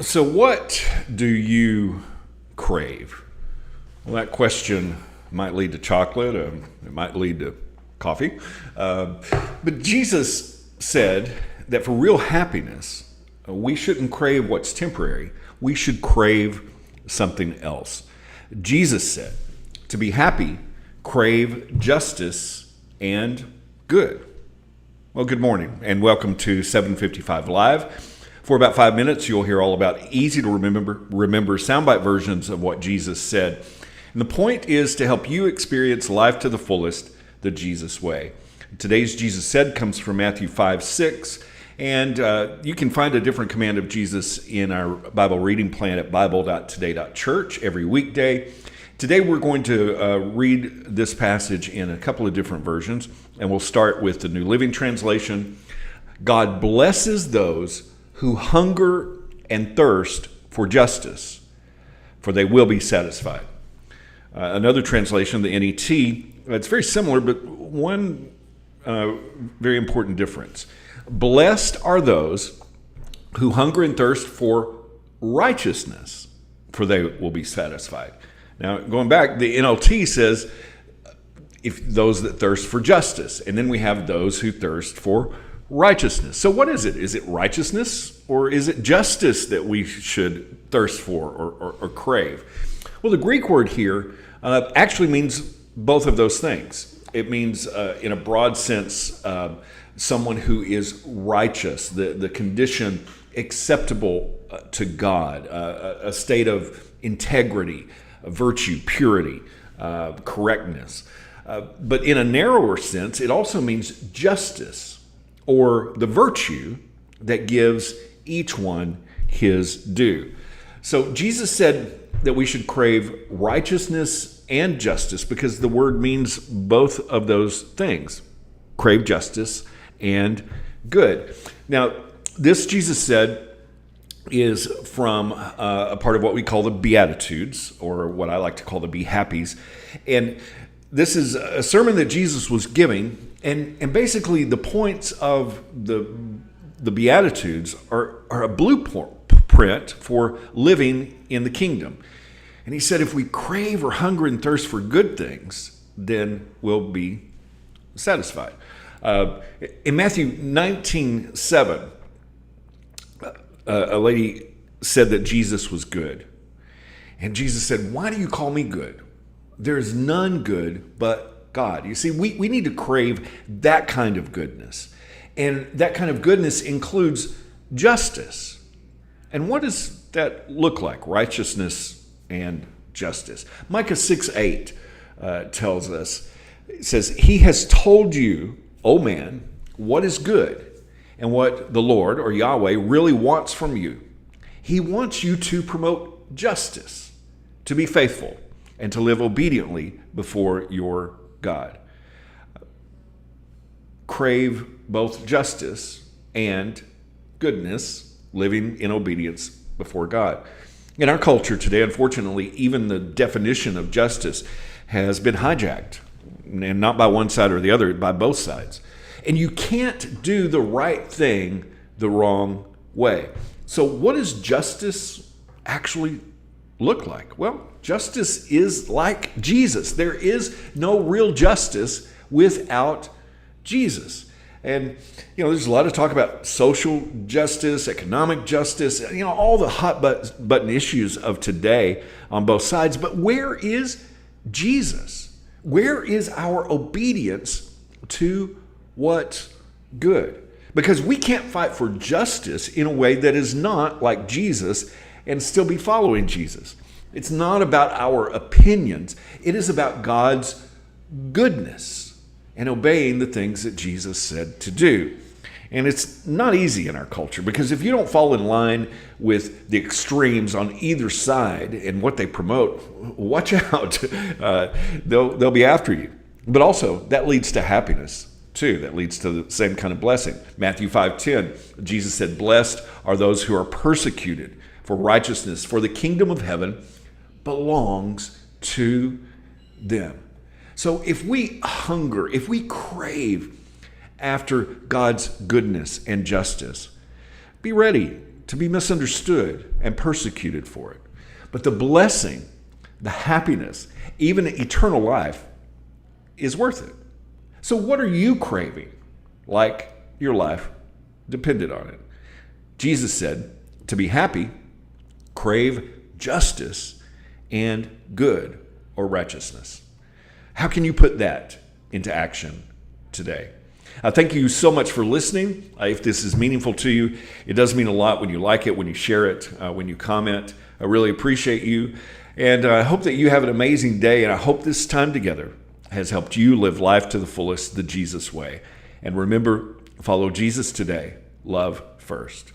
So what do you crave? Well, that question might lead to chocolate. It might lead to coffee. But Jesus said that for real happiness, we shouldn't crave what's temporary. We should crave something else. Jesus said, to be happy, crave justice and good. Well, good morning and welcome to 755 Live. For about 5 minutes, you'll hear all about easy to remember soundbite versions of what Jesus said. And the point is to help you experience life to the fullest the Jesus way. Today's Jesus said comes from Matthew 5:6, and you can find a different command of Jesus in our Bible reading plan at bible.today.church every weekday. Today we're going to read this passage in a couple of different versions, and we'll start with the New Living Translation. God blesses those who hunger and thirst for justice, for they will be satisfied. Another translation, the NET, it's very similar, but one very important difference. Blessed are those who hunger and thirst for righteousness, for they will be satisfied. Now, going back, the NLT says, if those that thirst for justice, and then we have those who thirst for righteousness. So what is it? Is it righteousness or is it justice that we should thirst for or crave? Well, the Greek word here actually means both of those things. It means, in a broad sense, someone who is righteous, the condition acceptable to God, a state of integrity, virtue, purity, correctness. But in a narrower sense, it also means justice, or the virtue that gives each one his due. So Jesus said that we should crave righteousness and justice because the word means both of those things. Crave justice and good. Now, this Jesus said is from a part of what we call the Beatitudes, or what I like to call the Be Happies. And this is a sermon that Jesus was giving, and basically the points of the Beatitudes are a blueprint for living in the kingdom. And he said if we crave or hunger and thirst for good things, then we'll be satisfied. In Matthew 19:7, a lady said that Jesus was good. And Jesus said, why do you call me good? There is none good but God. You see, we need to crave that kind of goodness. And that kind of goodness includes justice. And what does that look like? Righteousness and justice. Micah 6:8 tells us, it says, he has told you, O man, what is good and what the Lord or Yahweh really wants from you. He wants you to promote justice, to be faithful, and to live obediently before your God. Crave both justice and goodness, living in obedience before God. In our culture today, unfortunately, even the definition of justice has been hijacked, and not by one side or the other, by both sides. And you can't do the right thing the wrong way. So what does justice actually look like? Well, justice is like Jesus. There is no real justice without Jesus. And, there's a lot of talk about social justice, economic justice, all the hot button issues of today on both sides. But where is Jesus? Where is our obedience to what's good? Because we can't fight for justice in a way that is not like Jesus and still be following Jesus. It's not about our opinions. It is about God's goodness and obeying the things that Jesus said to do. And it's not easy in our culture, because if you don't fall in line with the extremes on either side and what they promote, watch out. They'll be after you. But also, that leads to happiness too. That leads to the same kind of blessing. Matthew 5:10, Jesus said, blessed are those who are persecuted for righteousness, for the kingdom of heaven belongs to them. So if we hunger, if we crave after God's goodness and justice, be ready to be misunderstood and persecuted for it. But the blessing, the happiness, even eternal life is worth it. So what are you craving like your life depended on it? Jesus said, to be happy, crave justice and good or righteousness. How can you put that into action today? Thank you so much for listening. If this is meaningful to you, it does mean a lot when you like it, when you share it, when you comment. I really appreciate you. And I hope that you have an amazing day. And I hope this time together has helped you live life to the fullest the Jesus way. And remember, follow Jesus today. Love first.